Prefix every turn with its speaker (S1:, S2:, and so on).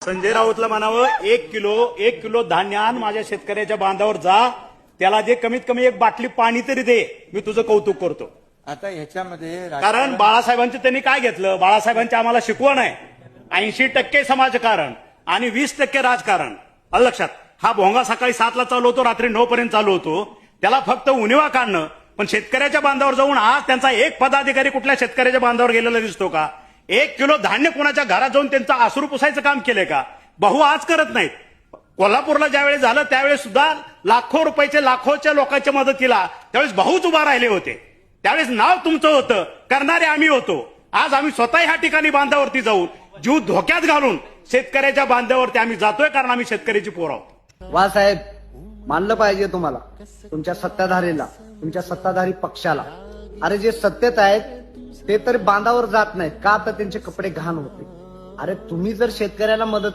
S1: संजय राऊतला म्हणावं एक किलो धान्य आण माझ्या शेतकऱ्याच्या बांधावर जा, त्याला जे कमीत कमी एक बाटली पाणी तरी दे, मी तुझं कौतुक करतो.
S2: आता ह्याच्यामध्ये
S1: कारण बाळासाहेबांचं त्यांनी काय घेतलं, बाळासाहेबांची आम्हाला शिकवण आहे 80% समाजकारण आणि 20% राजकारण. आलं लक्षात. हा भोंगा सकाळी 7ला चालू होतो, रात्री 9 पर्यंत चालू होतो, त्याला फक्त उणिवा काढणं. पण शेतकऱ्याच्या बांधावर जाऊन आज त्यांचा एक पदाधिकारी कुठल्या शेतकऱ्याच्या बांधावर गेलेला दिसतो का? 1 किलो धान्य कोणाच्या घरात जाऊन त्यांचा आसरू पुसायचं काम केलंय का? भाऊ आज करत नाहीत. कोल्हापूरला ज्यावेळेस झालं त्यावेळेस सुद्धा लाखो रुपयाचे लाखोच्या लोकांच्या मदतीला त्यावेळेस भाऊच उभा राहिले होते. त्यावेळेस नाव तुमचं होतं, करणारे आम्ही होतो. आज आम्ही स्वतः ह्या ठिकाणी बांधावरती जाऊन जीव धोक्यात घालून शेतकऱ्याच्या बांधावरती आम्ही जातोय, कारण आम्ही शेतकऱ्याची पोर आहोत.
S3: वा साहेब, मानलं पाहिजे तुम्हाला, तुमच्या सत्ताधारीला, तुमच्या सत्ताधारी पक्षाला. अरे जे सत्तेत आहेत ते तर बांधावर जात नाहीत का? तर त्यांचे कपडे घाण होते. अरे तुम्ही जर शेतकऱ्याला मदत